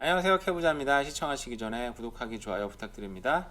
안녕하세요, 캐부자입니다. 시청하시기 전에 구독하기, 좋아요 부탁드립니다.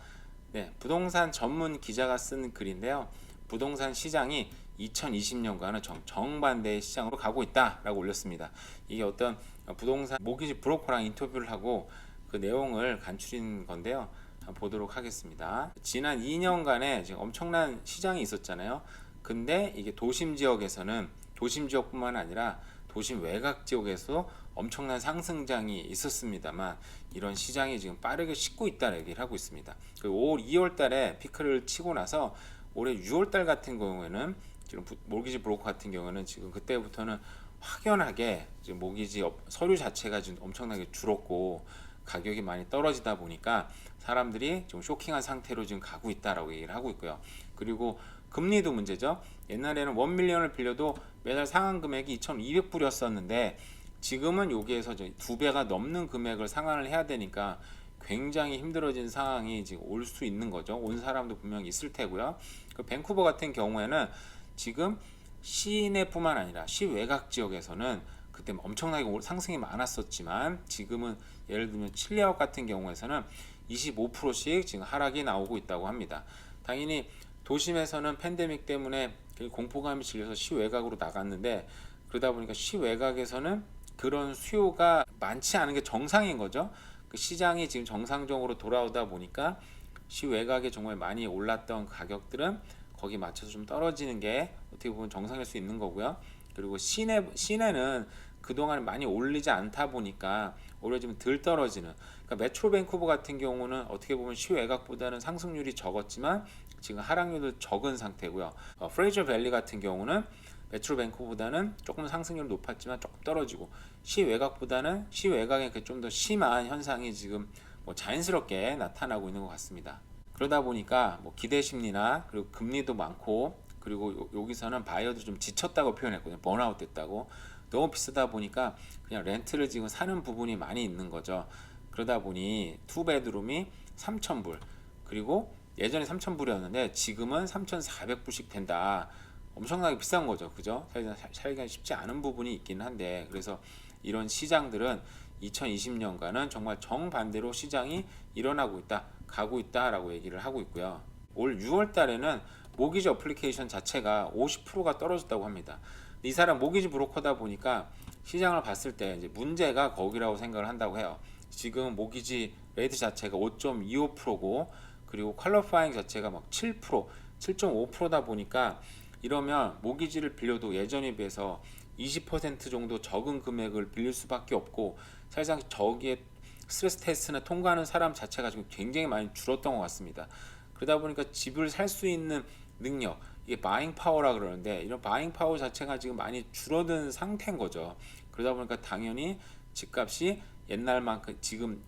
네, 부동산 전문 기자가 쓴 글인데요. 부동산 시장이 2020년과는 정반대의 시장으로 가고 있다라고 올렸습니다. 이게 어떤 부동산 모기지 브로커랑 인터뷰를 하고 그 내용을 간추린 건데요. 한번 보도록 하겠습니다. 지난 2년간에 지금 엄청난 시장이 있었잖아요. 근데 이게 도심 지역뿐만 아니라 도심 외곽 지역에서 엄청난 상승장이 있었습니다만 이런 시장이 지금 빠르게 식고 있다는 얘기를 하고 있습니다. 그리고 2월 달에 피크를 치고 나서 올해 6월 달 같은 경우에는 지금 모기지 브로커 같은 경우는 지금 그때부터는 확연하게 지금 모기지 서류 자체가 지금 엄청나게 줄었고 가격이 많이 떨어지다 보니까 사람들이 좀 쇼킹한 상태로 지금 가고 있다라고 얘기를 하고 있고요. 그리고 금리도 문제죠. 옛날에는 1밀리언을 빌려도 매달 상환 금액이 2,200불이었었는데 지금은 여기에서 2배가 넘는 금액을 상환을 해야 되니까 굉장히 힘들어진 상황이 지금 올 수 있는 거죠. 온 사람도 분명히 있을 테고요. 그 밴쿠버 같은 경우에는 지금 시내뿐만 아니라 시외곽 지역에서는 그때 엄청나게 상승이 많았었지만 지금은 예를 들면 칠레역 같은 경우에서는 25%씩 지금 하락이 나오고 있다고 합니다. 당연히 도심에서는 팬데믹 때문에 공포감이 질려서 시외곽으로 나갔는데 그러다 보니까 시외곽에서는 그런 수요가 많지 않은 게 정상인 거죠. 그 시장이 지금 정상적으로 돌아오다 보니까 시외곽에 정말 많이 올랐던 가격들은 거기 맞춰서 좀 떨어지는 게 어떻게 보면 정상일 수 있는 거고요. 그리고 시내는 그동안 많이 올리지 않다 보니까 오히려 좀 덜 떨어지는, 그러니까 메트로 밴쿠버 같은 경우는 어떻게 보면 시외곽보다는 상승률이 적었지만 지금 하락률도 적은 상태고요. 프레이저 밸리 같은 경우는 메트로 밴쿠버보다는 조금 상승률이 높았지만 조금 떨어지고 시외곽에 좀 더 심한 현상이 지금 자연스럽게 나타나고 있는 것 같습니다. 그러다 보니까 기대 심리나 그리고 금리도 많고 그리고 여기서는 바이어도 좀 지쳤다고 표현했거든요. 번아웃 됐다고. 너무 비싸다 보니까 그냥 렌트를 지금 사는 부분이 많이 있는 거죠. 그러다 보니 투베드룸이 3,000불, 그리고 예전에 3,000불이었는데 지금은 3,400불씩 된다. 엄청나게 비싼 거죠. 그죠? 살기가 쉽지 않은 부분이 있긴 한데, 그래서 이런 시장들은 2020년과는 정말 정반대로 시장이 일어나고 있다, 가고 있다라고 얘기를 하고 있고요. 올 6월 달에는 모기지 어플리케이션 자체가 50%가 떨어졌다고 합니다. 이 사람 모기지 브로커다 보니까 시장을 봤을 때 이제 문제가 거기라고 생각을 한다고 해요. 지금 모기지 레이트 자체가 5.25%고 그리고 퀄러파잉 자체가 막 7%, 7.5%다 보니까 이러면 모기지를 빌려도 예전에 비해서 20% 정도 적은 금액을 빌릴 수밖에 없고 사실상 저기에 스트레스 테스트나 통과하는 사람 자체가 지금 굉장히 많이 줄었던 것 같습니다. 그러다 보니까 집을 살 수 있는 능력, 이게 바잉 파워라 그러는데 이런 바잉 파워 자체가 지금 많이 줄어든 상태인 거죠. 그러다 보니까 당연히 집값이 옛날만큼 지금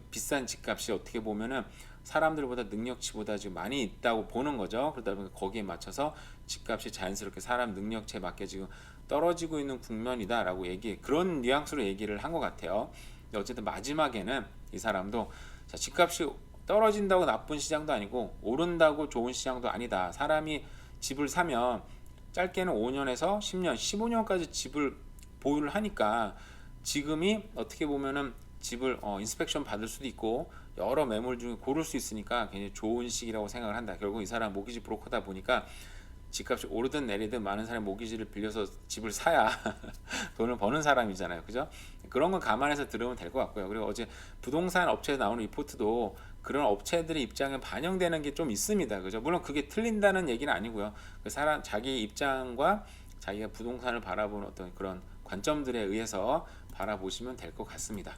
비싼 집값이 어떻게 보면은 사람들보다 능력치보다 지금 많이 있다고 보는 거죠. 그러다 보니까 거기에 맞춰서 집값이 자연스럽게 사람 능력치에 맞게 지금 떨어지고 있는 국면이다라고 그런 뉘앙스로 얘기를 한 것 같아요. 근데 어쨌든 마지막에는 이 사람도 집값이 떨어진다고 나쁜 시장도 아니고 오른다고 좋은 시장도 아니다. 사람이 집을 사면 짧게는 5년에서 10년, 15년까지 집을 보유를 하니까 지금이 어떻게 보면은 집을 인스펙션 받을 수도 있고 여러 매물 중에 고를 수 있으니까 굉장히 좋은 시기라고 생각을 한다. 결국 이 사람 모기지 브로커다 보니까 집값이 오르든 내리든 많은 사람이 모기지를 빌려서 집을 사야 돈을 버는 사람이잖아요. 그죠? 그런 건 감안해서 들으면 될 것 같고요. 그리고 어제 부동산 업체에 나오는 리포트도 그런 업체들의 입장에 반영되는 게 좀 있습니다. 그죠? 물론 그게 틀린다는 얘기는 아니고요. 그 사람 자기 입장과 자기가 부동산을 바라보는 어떤 그런 관점들에 의해서 바라보시면 될 것 같습니다.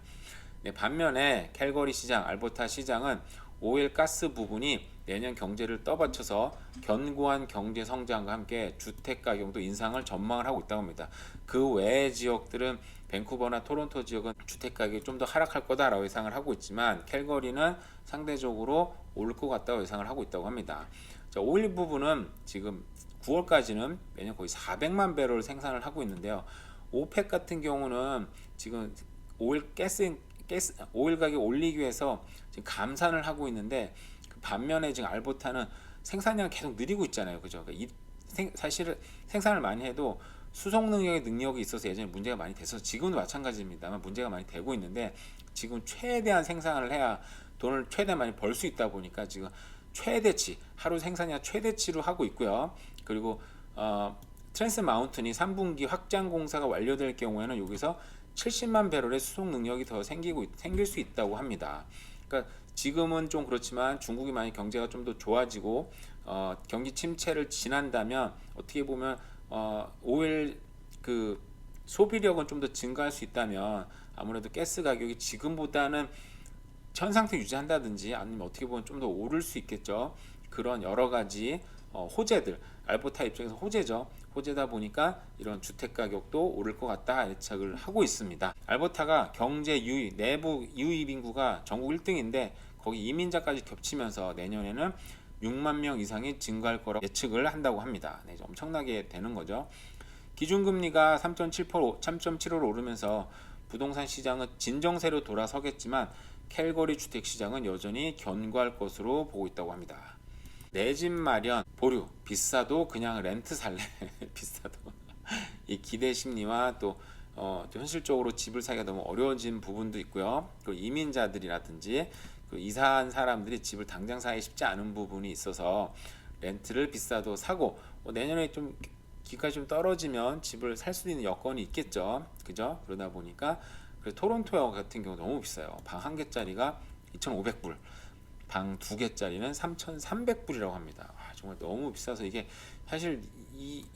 네, 반면에 캘거리 시장, 알버타 시장은 오일 가스 부분이 내년 경제를 떠받쳐서 견고한 경제 성장과 함께 주택 가격도 인상을 전망을 하고 있다고 합니다. 그 외의 지역들은 밴쿠버나 토론토 지역은 주택 가격이 좀 더 하락할 거다라고 예상을 하고 있지만 캘거리는 상대적으로 오를 것 같다고 예상을 하고 있다고 합니다. 자, 오일 부분은 지금 9월까지는 매년 거의 400만 배럴 생산을 하고 있는데요. 오펙 같은 경우는 지금 오일 가격 올리기 위해서 지금 감산을 하고 있는데 그 반면에 지금 알버타는 생산량을 계속 늘리고 있잖아요. 그죠? 사실 생산을 많이 해도 수송 능력이 있어서 예전에 문제가 많이 됐어서 지금도 마찬가지입니다만 문제가 많이 되고 있는데, 지금 최대한 생산을 해야 돈을 최대한 많이 벌 수 있다 보니까 지금 최대치, 하루 생산량 최대치로 하고 있고요. 그리고 트랜스 마운틴이 3분기 확장 공사가 완료될 경우에는 여기서 70만 배럴의 수송 능력이 더 생길 수 있다고 합니다. 그러니까 지금은 좀 그렇지만 중국이 많이 경제가 좀 더 좋아지고 경기 침체를 지난다면 어떻게 보면 오일 그 소비력은 좀 더 증가할 수 있다면 아무래도 가스 가격이 지금보다는 현 상태 유지한다든지 아니면 어떻게 보면 좀 더 오를 수 있겠죠. 그런 여러 가지 호재들, 알보타 입장에서 호재죠. 호재다 보니까 이런 주택 가격도 오를 것 같다 예측을 하고 있습니다. 알보타가 경제 유입, 내부 유입 인구가 전국 1등인데 거기 이민자까지 겹치면서 내년에는 6만 명 이상이 증가할 거라고 예측을 한다고 합니다. 네, 엄청나게 되는 거죠. 기준금리가 3.75로 오르면서 부동산 시장은 진정세로 돌아서겠지만 캘거리 주택시장은 여전히 견고할 것으로 보고 있다고 합니다. 내 집 마련, 보류, 비싸도 그냥 렌트 살래. 비싸도 이 기대 심리와 또 현실적으로 집을 사기가 너무 어려워진 부분도 있고요. 또 이민자들이라든지 그 이사한 사람들이 집을 당장 사기 쉽지 않은 부분이 있어서 렌트를 비싸도 사고 내년에 좀 기가가 좀 떨어지면 집을 살 수 있는 여건이 있겠죠. 그죠? 그러다 보니까 토론토 같은 경우 너무 비싸요. 방 한 개짜리가 2,500불, 방 두 개짜리는 3,300불이라고 합니다. 정말 너무 비싸서 이게 사실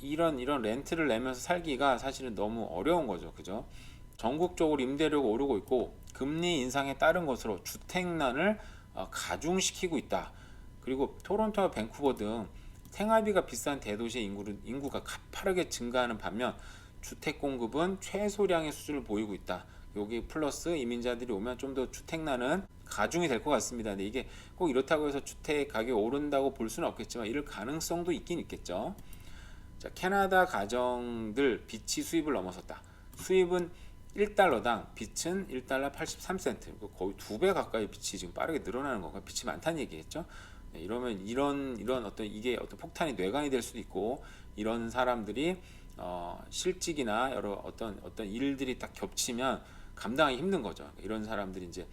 이런 렌트를 내면서 살기가 사실은 너무 어려운 거죠. 그죠? 전국적으로 임대료가 오르고 있고 금리 인상에 따른 것으로 주택난을 가중시키고 있다. 그리고 토론토와 밴쿠버 등 생활비가 비싼 대도시의 인구가 가파르게 증가하는 반면 주택 공급은 최소량의 수준을 보이고 있다. 여기 플러스 이민자들이 오면 좀 더 주택난은 가중이 될 것 같습니다. 근데 이게 꼭 이렇다고 해서 주택 가격이 오른다고 볼 수는 없겠지만 이럴 가능성도 있긴 있겠죠. 자, 캐나다 가정들 빚이 수입을 넘어섰다. 수입은 1달러당 빚은 1달러 83센트, 거의 2배 가까이 빚이 지금 빠르게 늘어나는 건가? 빚이 많다는 얘기겠죠. 네, 이러면 이런 어떤 이게 어떤 폭탄이 뇌관이 될 수도 있고 이런 사람들이 실직이나 여러 어떤 일들이 딱 겹치면 감당하기 힘든 거죠. 이런 사람들이 이제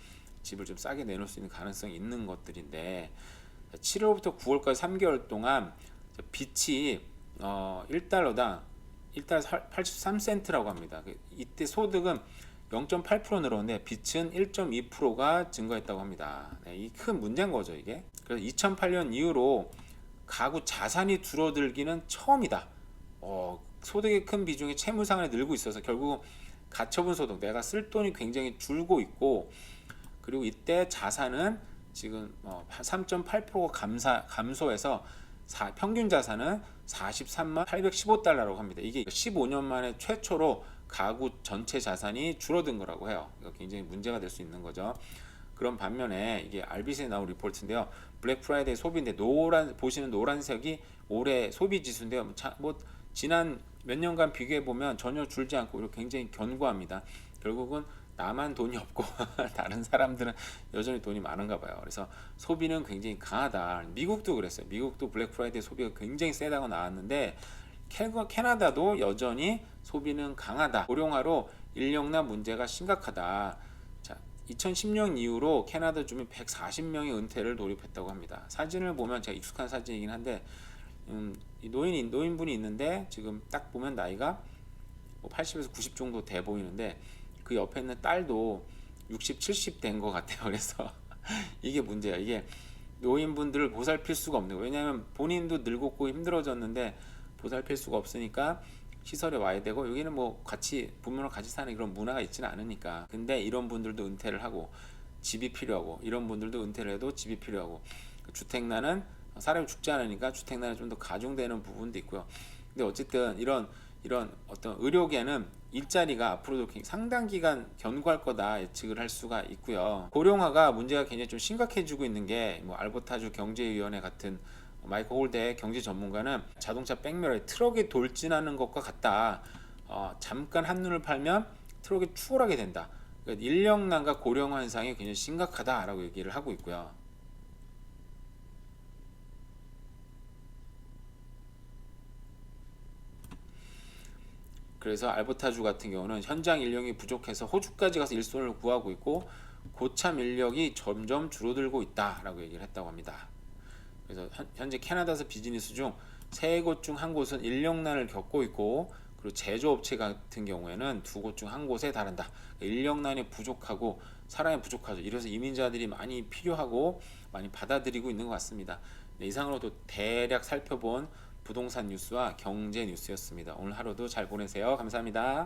집을 좀 싸게 내놓을 수 있는 가능성이 있는 것들인데 7월부터 9월까지 3개월 동안 빚이 1달러당 83센트라고 합니다. 이때 소득은 0.8% 늘었는데 빚은 1.2%가 증가했다고 합니다. 네, 이 큰 문제인 거죠, 이게. 그래서 2008년 이후로 가구 자산이 줄어들기는 처음이다. 소득의 큰 비중이 채무상환에 늘고 있어서 결국 가처분 소득, 내가 쓸 돈이 굉장히 줄고 있고, 그리고 이때 자산은 지금 3.8% 감소해서 평균 자산은 43만 815달러라고 합니다. 이게 15년 만에 최초로 가구 전체 자산이 줄어든 거라고 해요. 굉장히 문제가 될 수 있는 거죠. 그런 반면에 이게 RBC에 나온 리포트인데요. 블랙 프라이데이 소비인데 보시는 노란색이 올해 소비 지수인데요. 지난 몇 년간 비교해 보면 전혀 줄지 않고 이렇게 굉장히 견고합니다. 결국은 나만 돈이 없고 다른 사람들은 여전히 돈이 많은가 봐요. 그래서 소비는 굉장히 강하다. 미국도 그랬어요. 미국도 블랙 프라이데이 소비가 굉장히 세다고 나왔는데 캐나다도 여전히 소비는 강하다. 고령화로 인력난 문제가 심각하다. 자, 2010년 이후로 캐나다 주민 140명이 은퇴를 돌입했다고 합니다. 사진을 보면 제가 익숙한 사진이긴 한데 노인분이 있는데 지금 딱 보면 나이가 80에서 90 정도 돼 보이는데 그 옆에 있는 딸도 60, 70 된 것 같아요. 그래서 이게 문제예요. 이게 노인분들을 보살필 수가 없는 거예요. 왜냐하면 본인도 늙었고 힘들어졌는데 보살필 수가 없으니까 시설에 와야 되고, 여기는 뭐 같이 부모랑 같이 사는 그런 문화가 있지는 않으니까. 근데 이런 분들도 은퇴를 하고 집이 필요하고, 이런 분들도 은퇴를 해도 집이 필요하고, 주택난은 사람이 죽지 않으니까 주택난이 좀 더 가중되는 부분도 있고요. 근데 어쨌든 이런 어떤 의료계는 일자리가 앞으로도 상당 기간 견고할 거다 예측을 할 수가 있고요. 고령화가 문제가 굉장히 좀 심각해지고 있는 게 알버타주 경제위원회 같은 마이클 홀데 경제 전문가는 자동차 백미러에 트럭이 돌진하는 것과 같다. 잠깐 한눈을 팔면 트럭이 추월하게 된다. 그러니까 인력난과 고령화 현상이 굉장히 심각하다라고 얘기를 하고 있고요. 그래서 알버타주 같은 경우는 현장 인력이 부족해서 호주까지 가서 일손을 구하고 있고 고참 인력이 점점 줄어들고 있다라고 얘기를 했다고 합니다. 그래서 현재 캐나다에서 비즈니스 중 세 곳 중 한 곳은 인력난을 겪고 있고, 그리고 제조업체 같은 경우에는 두 곳 중 한 곳에 달한다. 인력난이 부족하고 사람이 부족하죠. 이래서 이민자들이 많이 필요하고 많이 받아들이고 있는 것 같습니다. 네, 이상으로도 대략 살펴본 부동산 뉴스와 경제 뉴스였습니다. 오늘 하루도 잘 보내세요. 감사합니다.